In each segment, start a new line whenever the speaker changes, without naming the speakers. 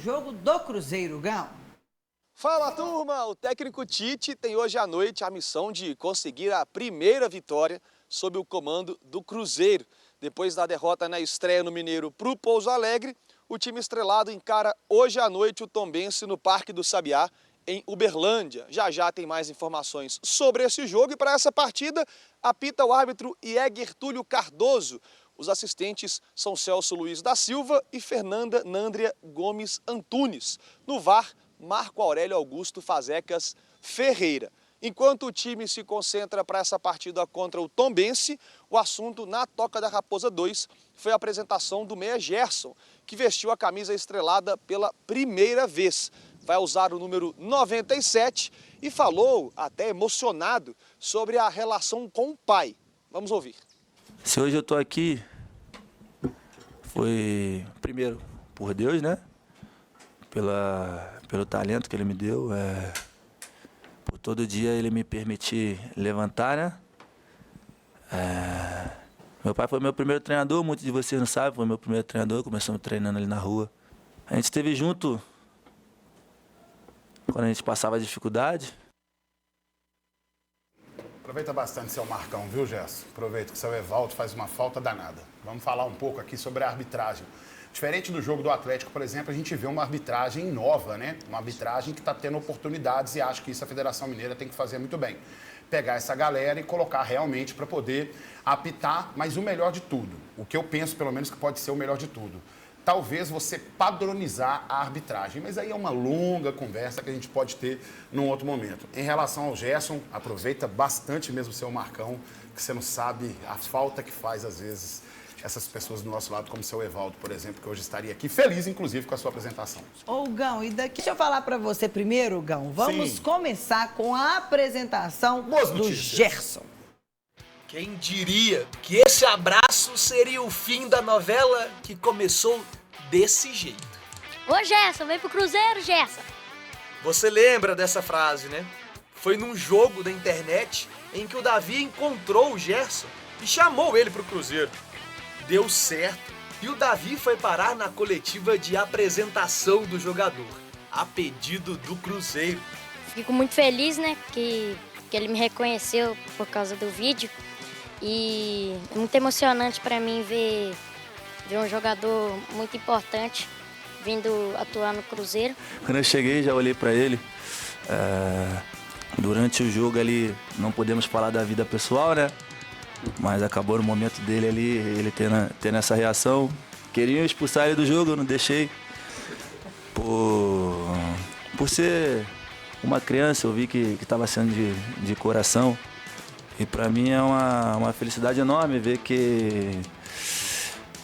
jogo do Cruzeiro, Gão?
Fala, turma! O técnico Tite tem hoje à noite a missão de conseguir a primeira vitória sob o comando do Cruzeiro. Depois da derrota na estreia no Mineiro para o Pouso Alegre, o time estrelado encara hoje à noite o Tombense no Parque do Sabiá, em Uberlândia. Já já tem mais informações sobre esse jogo e para essa partida apita o árbitro Ieger Túlio Cardoso. Os assistentes são Celso Luiz da Silva e Fernanda Nandria Gomes Antunes. No VAR, Marco Aurélio Augusto Fazecas Ferreira. Enquanto o time se concentra para essa partida contra o Tombense, o assunto na Toca da Raposa 2 foi a apresentação do meia Gerson, que vestiu a camisa estrelada pela primeira vez. Vai usar o número 97 e falou, até emocionado, sobre a relação com o pai. Vamos ouvir.
Se hoje eu estou aqui, foi primeiro por Deus, né? Pelo talento que Ele me deu, por todo dia Ele me permitir levantar, né? Meu pai foi meu primeiro treinador, muitos de vocês não sabem, foi meu primeiro treinador, começamos treinando ali na rua. A gente esteve junto quando a gente passava dificuldade.
Aproveita bastante seu Marcão, viu, Gerson? Aproveita que seu Evaldo faz uma falta danada. Vamos falar um pouco aqui sobre a arbitragem. Diferente do jogo do Atlético, por exemplo, a gente vê uma arbitragem nova, né? Uma arbitragem que está tendo oportunidades e acho que isso a Federação Mineira tem que fazer muito bem. Pegar essa galera e colocar realmente para poder apitar, mas o melhor de tudo, o que eu penso pelo menos que pode ser o melhor de tudo, talvez você padronizar a arbitragem, mas aí é uma longa conversa que a gente pode ter num outro momento. Em relação ao Gerson, aproveita bastante mesmo o seu Marcão, que você não sabe a falta que faz às vezes essas pessoas do nosso lado, como o seu Evaldo, por exemplo, que hoje estaria aqui, feliz, inclusive, com a sua apresentação.
Ô, Gão, e daqui, deixa eu falar pra você primeiro, Gão. Vamos começar com a apresentação do Gerson.
Quem diria que esse abraço seria o fim da novela que começou desse jeito?
Ô, Gerson, vem pro Cruzeiro, Gerson.
Você lembra dessa frase, né? Foi num jogo da internet em que o Davi encontrou o Gerson e chamou ele pro Cruzeiro. Deu certo e o Davi foi parar na coletiva de apresentação do jogador, a pedido do Cruzeiro.
Fico muito feliz, né, que ele me reconheceu por causa do vídeo. E é muito emocionante para mim ver um jogador muito importante vindo atuar no Cruzeiro.
Quando eu cheguei, já olhei para ele. Durante o jogo ali, não podemos falar da vida pessoal, né? Mas acabou no momento dele ali, ele tendo essa reação. Queriam expulsar ele do jogo, eu não deixei. Por ser uma criança, eu vi que estava sendo de coração. E para mim é uma felicidade enorme ver que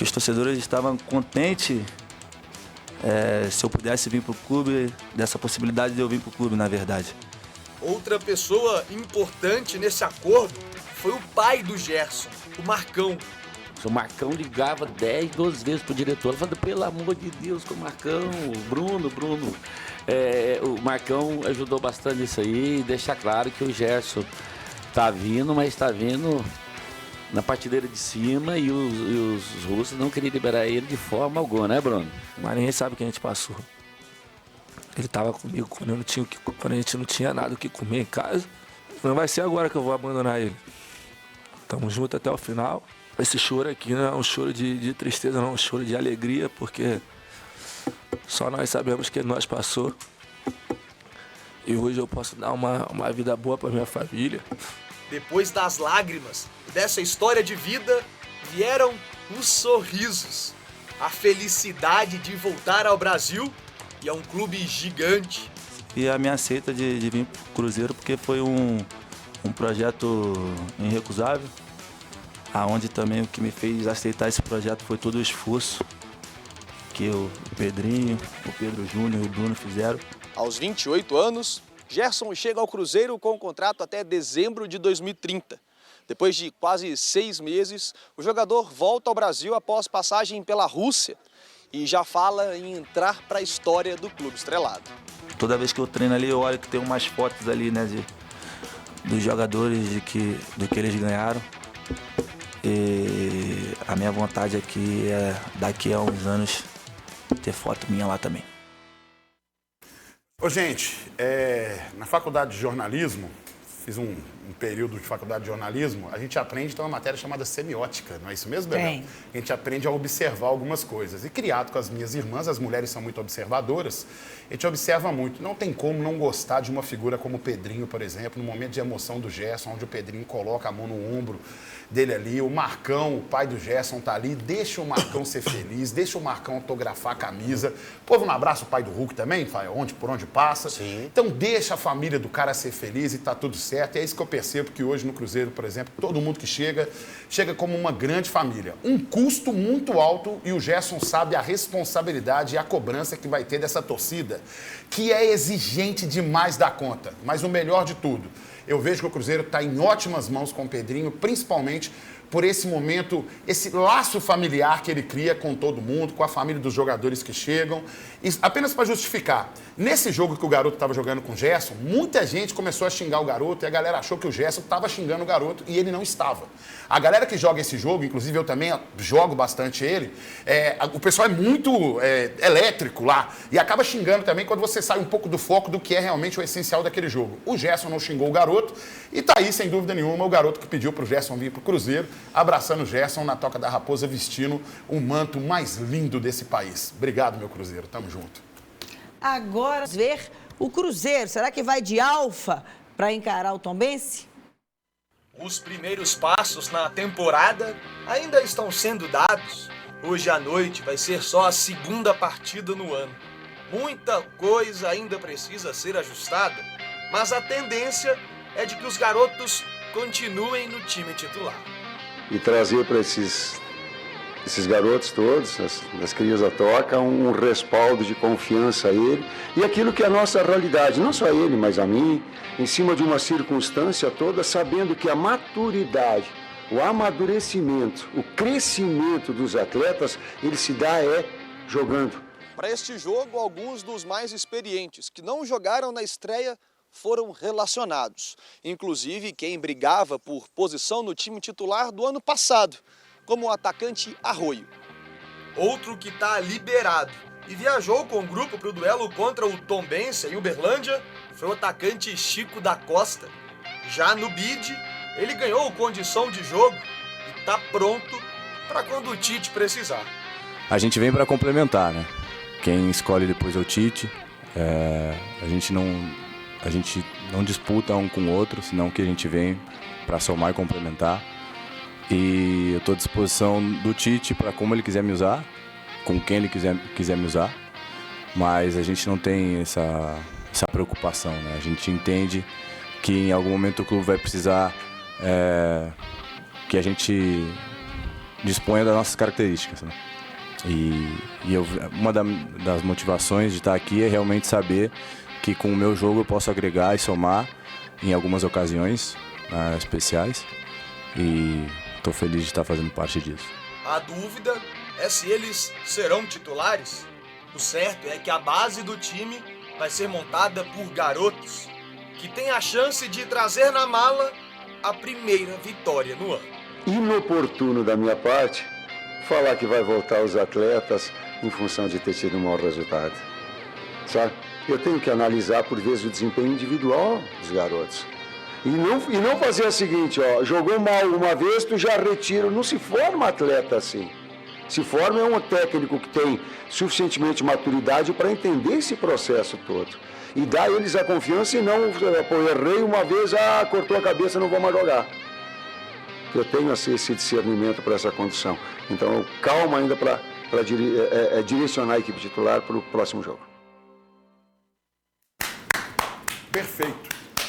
os torcedores estavam contentes se eu pudesse vir para o clube, dessa possibilidade de eu vir para o clube, na verdade.
Outra pessoa importante nesse acordo foi o pai do Gerson, o Marcão.
O Marcão ligava 10, 12 vezes pro diretor, falando, pelo amor de Deus, com o Marcão, Bruno. O Marcão ajudou bastante nisso aí, deixar claro que o Gerson tá vindo, mas tá vindo na partilheira de cima e os russos não queriam liberar ele de forma alguma, né, Bruno?
Mas ninguém sabe o que a gente passou. Ele tava comigo quando a gente não tinha nada o que comer em casa. Não vai ser agora que eu vou abandonar ele. Tamo junto até o final. Esse choro aqui não é um choro de tristeza, não, é um choro de alegria, porque só nós sabemos que nós passou. E hoje eu posso dar uma vida boa para minha família.
Depois das lágrimas dessa história de vida, vieram os sorrisos. A felicidade de voltar ao Brasil e a um clube gigante.
E a minha aceita de vir pro Cruzeiro porque foi um projeto irrecusável, aonde também o que me fez aceitar esse projeto foi todo o esforço que o Pedrinho, o Pedro Júnior e o Bruno fizeram.
Aos 28 anos, Gerson chega ao Cruzeiro com um contrato até dezembro de 2030. Depois de quase 6 meses, o jogador volta ao Brasil após passagem pela Rússia e já fala em entrar para a história do clube estrelado.
Toda vez que eu treino ali, eu olho que tem umas fotos ali, né, dos jogadores do que eles ganharam. E a minha vontade aqui é, daqui a uns anos, ter foto minha lá também.
Ô, gente, na faculdade de jornalismo, fiz um período de faculdade de jornalismo, a gente aprende uma matéria chamada semiótica, não é isso mesmo, Bebel?
Tem.
A gente aprende a observar algumas coisas. E criado com as minhas irmãs, as mulheres são muito observadoras, a gente observa muito. Não tem como não gostar de uma figura como o Pedrinho, por exemplo, no momento de emoção do Gerson, onde o Pedrinho coloca a mão no ombro dele ali, o Marcão, o pai do Gerson, tá ali, deixa o Marcão ser feliz, deixa o Marcão autografar a camisa. Povo, um abraço o pai do Hulk também, por onde passa.
Sim.
Então deixa a família do cara ser feliz e tá tudo certo. E é isso que eu percebo que hoje no Cruzeiro, por exemplo, todo mundo que chega como uma grande família. Um custo muito alto e o Gerson sabe a responsabilidade e a cobrança que vai ter dessa torcida, que é exigente demais da conta. Mas o melhor de tudo, eu vejo que o Cruzeiro está em ótimas mãos com o Pedrinho, principalmente por esse momento, esse laço familiar que ele cria com todo mundo, com a família dos jogadores que chegam. E apenas para justificar, nesse jogo que o garoto estava jogando com o Gerson, muita gente começou a xingar o garoto e a galera achou que o Gerson estava xingando o garoto e ele não estava. A galera que joga esse jogo, inclusive eu também jogo bastante ele, o pessoal é muito elétrico lá e acaba xingando também quando você sai um pouco do foco do que é realmente o essencial daquele jogo. O Gerson não xingou o garoto e tá aí, sem dúvida nenhuma, o garoto que pediu pro Gerson vir pro Cruzeiro, abraçando o Gerson na Toca da Raposa, vestindo o manto mais lindo desse país. Obrigado, meu Cruzeiro. Tamo junto.
Agora, vamos ver o Cruzeiro. Será que vai de Alfa para encarar o Tombense?
Os primeiros passos na temporada ainda estão sendo dados. Hoje à noite vai ser só a segunda partida no ano. Muita coisa ainda precisa ser ajustada, mas a tendência é de que os garotos continuem no time titular.
E trazer para esses garotos todos, das crias da Toca, um respaldo de confiança a ele e aquilo que é a nossa realidade, não só a ele, mas a mim, em cima de uma circunstância toda, sabendo que a maturidade, o amadurecimento, o crescimento dos atletas, ele se dá jogando.
Para este jogo, alguns dos mais experientes que não jogaram na estreia foram relacionados. Inclusive quem brigava por posição no time titular do ano passado, como o atacante Arroio.
Outro que está liberado e viajou com o grupo para o duelo contra o Tombense em Uberlândia foi o atacante Chico da Costa. Já no bid, ele ganhou condição de jogo e está pronto para quando o Tite precisar.
A gente vem para complementar, né? Quem escolhe depois é o Tite. A gente não disputa um com o outro, senão que a gente vem para somar e complementar. E eu estou à disposição do Tite para como ele quiser me usar, com quem ele quiser me usar, mas a gente não tem essa preocupação, né? A gente entende que em algum momento o clube vai precisar que a gente disponha das nossas características, né? Uma das motivações de estar aqui é realmente saber que com o meu jogo eu posso agregar e somar em algumas ocasiões especiais e estou feliz de estar fazendo parte disso.
A dúvida é se eles serão titulares. O certo é que a base do time vai ser montada por garotos que têm a chance de trazer na mala a primeira vitória no ano.
Inoportuno da minha parte falar que vai voltar os atletas em função de ter tido um mau resultado, sabe? Eu tenho que analisar, por vezes, o desempenho individual dos garotos. E não fazer o seguinte, jogou mal uma vez, tu já retira. Não se forma atleta assim. Se forma um técnico que tem suficientemente maturidade para entender esse processo todo. E dar a eles a confiança e não, errei uma vez, cortou a cabeça, não vou mais jogar. Eu tenho esse discernimento para essa condição. Então, calma ainda para direcionar a equipe titular para o próximo jogo.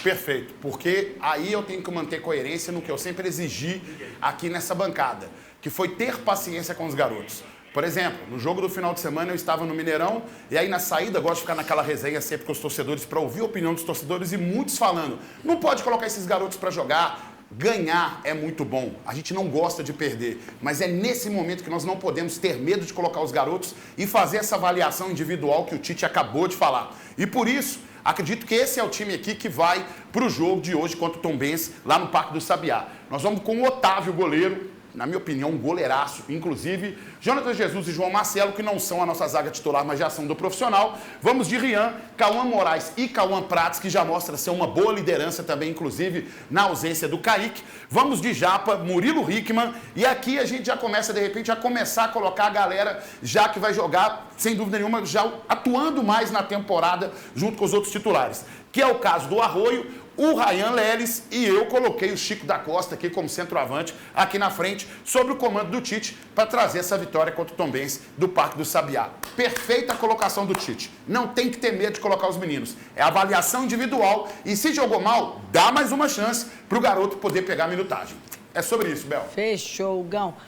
Perfeito. Porque aí eu tenho que manter coerência no que eu sempre exigi aqui nessa bancada, que foi ter paciência com os garotos. Por exemplo, no jogo do final de semana eu estava no Mineirão e aí na saída eu gosto de ficar naquela resenha sempre com os torcedores para ouvir a opinião dos torcedores e muitos falando, não pode colocar esses garotos para jogar, ganhar é muito bom, a gente não gosta de perder, mas é nesse momento que nós não podemos ter medo de colocar os garotos e fazer essa avaliação individual que o Tite acabou de falar. E por isso, acredito que esse é o time aqui que vai para o jogo de hoje contra o Tombense, lá no Parque do Sabiá. Nós vamos com o Otávio, goleiro, na minha opinião, um goleiraço. Inclusive, Jonathan Jesus e João Marcelo, que não são a nossa zaga titular, mas já são do profissional. Vamos de Rian, Cauã Moraes e Cauã Prates, que já mostra ser uma boa liderança também, inclusive, na ausência do Kaique. Vamos de Japa, Murilo Hickman. E aqui a gente já começa, de repente, a começar a colocar a galera já que vai jogar, sem dúvida nenhuma, já atuando mais na temporada junto com os outros titulares. Que é o caso do Arroio, o Ryan Leles, e eu coloquei o Chico da Costa aqui como centroavante, aqui na frente, sob o comando do Tite, para trazer essa vitória contra o Tombense do Parque do Sabiá. Perfeita colocação do Tite. Não tem que ter medo de colocar os meninos. É avaliação individual e se jogou mal, dá mais uma chance para o garoto poder pegar a minutagem. É sobre isso, Bel.
Fechou, Gão.